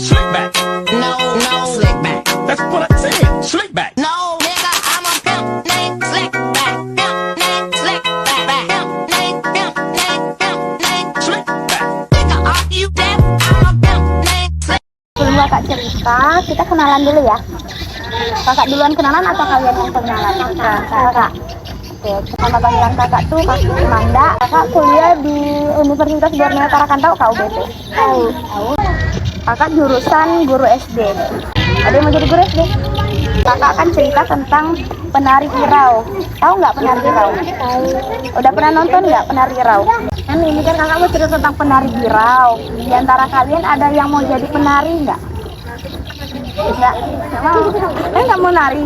Slick back. No, no, slick back. That's what I said. Slick back. No, nigga, I'm a pimp named Slick back. Pimp named Slick back. Pimp named, pimp named, pimp named Slick back. Nigga, are you deaf? I'm a pimp named Slick. Sebelum kakak cerita, kita kenalan dulu ya. Kakak duluan kenalan atau kalian yang kenalan? Kakak. Oke, nama panggilan kakak tuh Kak Manda. Kakak kuliah di Universitas Borneo Tarakan, tahu KUBT? Tahu. Kakak jurusan guru SD. Ada yang mau jadi guru SD? Kakak akan cerita tentang penari Irau. Tahu nggak penari Irau? Tahu. Udah pernah nonton nggak penari Irau? Kan ini kan kakak mau cerita tentang penari Irau. Di antara kalian ada yang mau jadi penari nggak? Nggak mau. Nggak mau nari.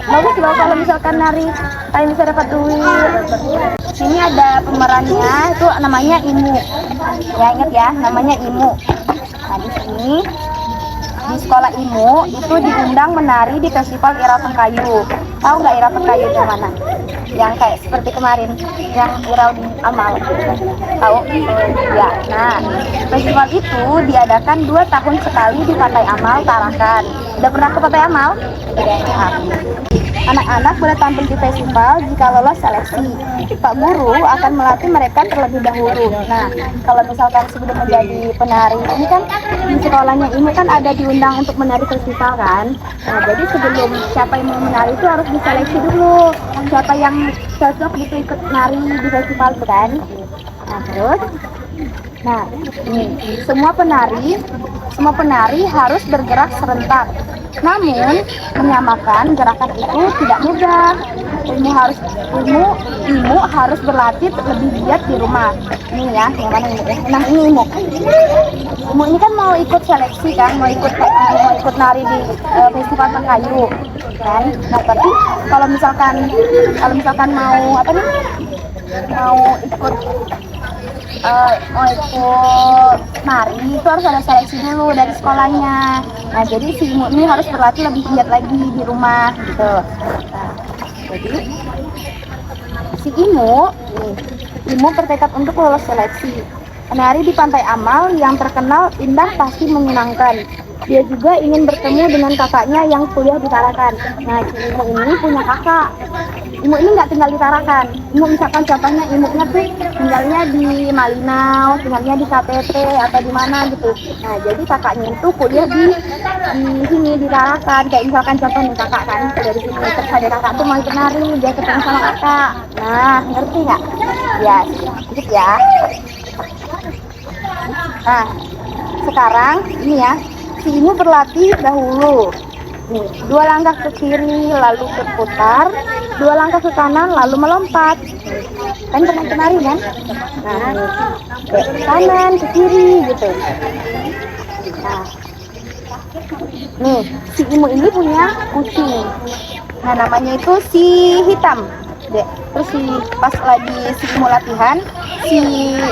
Bagus loh kalau misalkan nari, kalian bisa dapat duit. Sini ada pemerannya, itu namanya Imu. Ya inget ya, namanya Imu. Nah di sini di sekolah Imu itu diundang menari di festival Irau Tengkayu. Tahu nggak Irau Tengkayu itu mana? Yang kayak seperti kemarin, yang Irau di Amal. Tahu? Ya. Nah, festival itu diadakan 2 tahun sekali di Pantai Amal, Tarakan. Udah pernah ke Pantai Amal? Nah, anak-anak boleh tampil di festival jika lolos seleksi. Pak Guru akan melatih mereka terlebih dahulu. Nah, kalau misalkan sebelum menjadi penari, ini kan di sekolahnya ini kan ada diundang untuk menari festival kan. Nah, jadi sebelum siapa yang mau menari itu harus diseleksi dulu. Siapa yang cocok gitu ikut nari di festival itu kan. Nah, terus ini semua penari harus bergerak serentak. Namun menyamakan gerakan itu tidak mudah. Imu harus berlatih lebih giat di rumah. Ini ya, yang mana ini? Nah, ini Imu. Imu ini kan mau ikut seleksi kan, mau ikut nari di festival Tengkayu kan. Nah, tapi kalau misalkan mau apa nih? Mau ikut nari itu harus ada seleksi dulu dari sekolahnya. Nah jadi si Imu ini harus berlatih lebih giat lagi di rumah gitu. Nah, jadi si Imu bertekad untuk lolos seleksi. Penari di Pantai Amal yang terkenal indah pasti menyenangkan. Dia juga ingin bertemu dengan kakaknya yang kuliah di Tarakan. Nah si Imu ini punya kakak. Imu ini nggak tinggal di Tarakan. Imu misalkan contohnya Imunya tuh tinggalnya di Malinau, tinggalnya di KTT atau di mana gitu. Nah jadi kakaknya itu kuliah di sini di Tarakan. Kayak misalkan contoh nih kakak kan dari sini terus ada kakak tuh mau ikut nari, dia ketemu sama kakak. Nah ngerti nggak? Ya sedikit ya. Nah sekarang ini ya si Imu berlatih dahulu. Nih, 2 langkah ke kiri lalu berputar, 2 langkah ke kanan lalu melompat. Kan pernah menari kan? Nah, ke kanan ke kiri gitu. Nah, nih si Imu ini punya kucing. Nah namanya itu si Hitam. Terus pas lagi si Imu latihan, si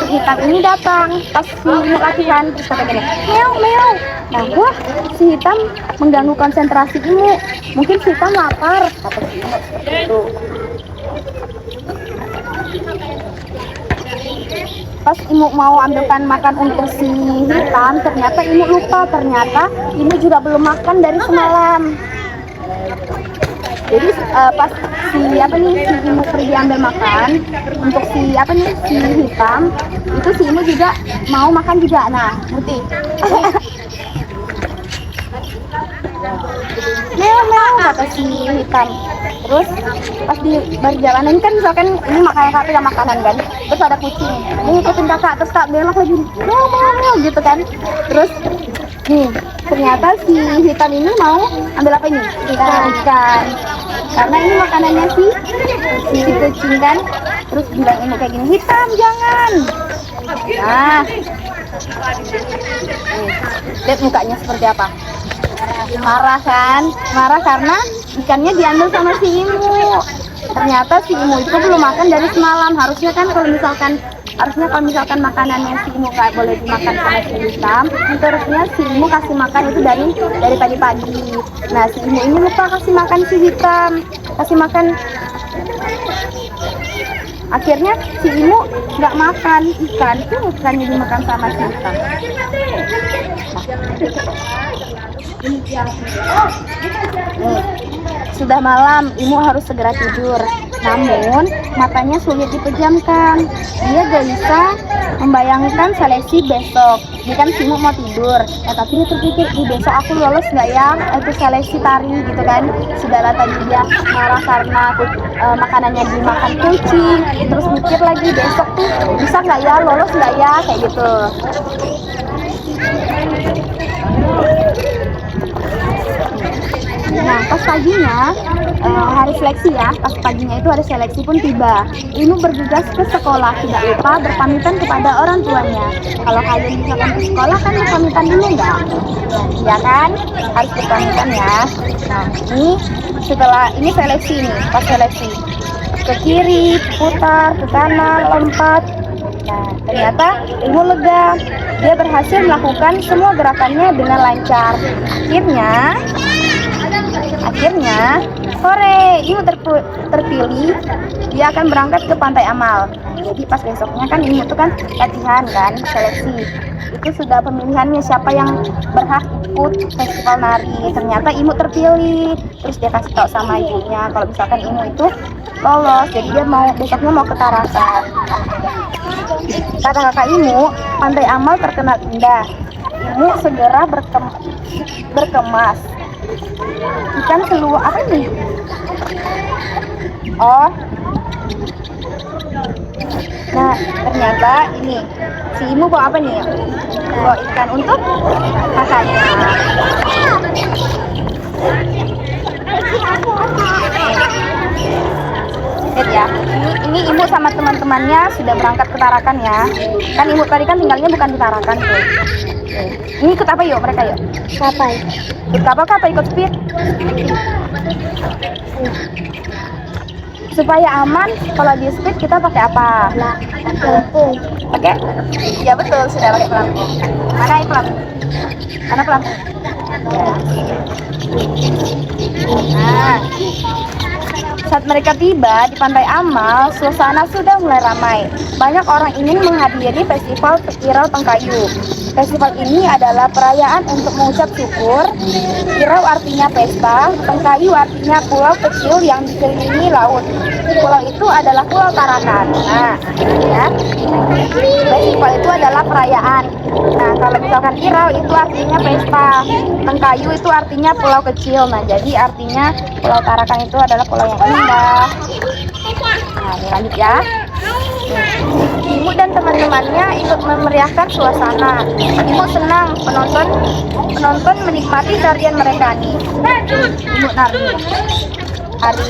Hitam ini datang pas si Imu latihan terus kata gini, meow meow. Nah wah si Hitam mengganggu konsentrasi Imu. Mungkin si Hitam lapar kata si Imu seperti itu. Pas Imu mau ambilkan makan untuk si Hitam, ternyata Imu lupa, ternyata Imu juga belum makan dari semalam. Jadi pas si Imu pergi ambil makan untuk si Hitam, itu si Imu juga mau makan juga. Nah, ngerti? Meow kata si Hitam. Terus pas di perjalanan kan misalkan ini kakak pegang makanan kan, terus ada kucing, ini ngikutin kakak, terus kak belok lagi, meow gitu kan. Terus nih ternyata si Hitam ini mau ambil apa ini? Ikan. Karena ini makanannya si kucing kan. Terus bilang Imu kayak gini, Hitam jangan. Nah, lihat mukanya seperti apa? Marah kan? Marah karena ikannya diambil sama si Imu. Ternyata si Imu itu belum makan dari semalam. Harusnya kalau misalkan makanannya si Imu nggak boleh dimakan sama si Hitam, itu harusnya si Imu kasih makan itu dari pagi-pagi. Nah si Imu ini lupa kasih makan si Hitam, kasih makan. Akhirnya si Imu nggak makan ikan, itu ikannya dimakan sama si Hitam. Nih, sudah malam, Imu harus segera tidur. Namun, matanya sulit dipejamkan. Dia gelisah membayangkan seleksi besok. Dia kan Imu mau tidur. Tapi dia terpikir, besok aku lolos nggak ya? Itu seleksi tari gitu kan. Sudahlah tadi dia marah karena makanannya dimakan kucing. Terus mikir lagi besok tuh bisa nggak ya? Lolos nggak ya? Kayak gitu. Nah, pas paginya hari seleksi ya, pas paginya itu hari seleksi pun tiba. Imu bergegas ke sekolah, tidak lupa berpamitan kepada orang tuanya. Kalau kalian misalkan ke sekolah kan berpamitan dulu nggak? Ya kan, harus berpamitan ya. Nah, ini setelah ini seleksi nih, pas seleksi ke kiri, putar, ke kanan, lompat. Nah, ternyata Imu lega. Dia berhasil melakukan semua gerakannya dengan lancar. Akhirnya sore Imu terpilih. Dia akan berangkat ke Pantai Amal. Jadi pas besoknya kan Imu itu kan latihan kan, seleksi. Itu sudah pemilihannya siapa yang berhak ikut festival nari. Ternyata Imu terpilih. Terus dia kasih tahu sama ibunya kalau misalkan Imu itu lolos. Jadi dia besoknya mau ke Tarakan. Kata kakak Imu, Pantai Amal terkenal indah. Imu segera berkemas. Ikan seluruh apa nih? Oh, nah ternyata ini si Imu bawa apa nih? Bawa ikan untuk kakaknya. Lihat ya, ini Imu sama teman-temannya sudah berangkat ke Tarakan ya. Kan Imu tadi kan tinggalnya bukan di Tarakan tuh. Ini ikut apa yuk mereka yuk? Kapal. Ikut kapal apa ikut speed? Supaya aman, kalau di speed kita pakai apa? Pelampung. Pakai? Ya betul, sudah pakai pelampung. Mana pelampung? Mana pelampung? Nah, saat mereka tiba di Pantai Amal, suasana sudah mulai ramai. Banyak orang ingin menghadiri festival Irau Tengkayu. Festival ini adalah perayaan untuk mengucap syukur. Irau artinya pesta, Tengkayu artinya pulau kecil yang dikelilingi laut. Pulau itu adalah Pulau Tarakan. Nah, ya. Festival itu adalah perayaan. Nah, kalau misalkan Irau itu artinya pesta, Tengkayu itu artinya pulau kecil. Nah, jadi artinya Pulau Tarakan itu adalah pulau yang indah. Nah, ini lanjut ya. Imu dan teman-temannya ikut memeriahkan suasana. Imu senang penonton menikmati tarian mereka nih. Imu nari.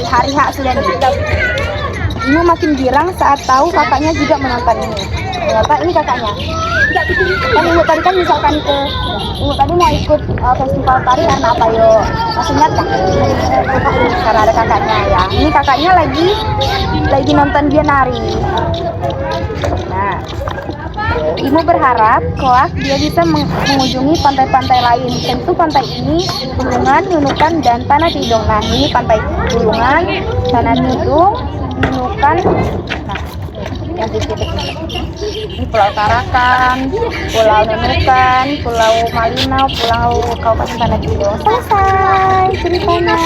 Hari H sudah nih. Imu makin girang saat tahu kakaknya juga menonton ini. Ternyata ini kakaknya. Kan Imu tadi kan misalkan Imu tadi mau ikut festival tari karena apa yuk? Masih ingat kan? Karena ada kakaknya ya. Ini kakaknya lagi nonton dia nari. Nah, Imu berharap kelak dia bisa mengunjungi pantai-pantai lain. Tentu pantai ini Bulungan, Nunukan, dan Tanah Tidung. Nah, ini pantai Bulungan, Tanah Tidung, Nunukan. Nah, yang titik ini Pulau Tarakan, Pulau Nunukan, Pulau Malinau, Pulau Kabupaten Tanah Tidung. Selesai ceritanya.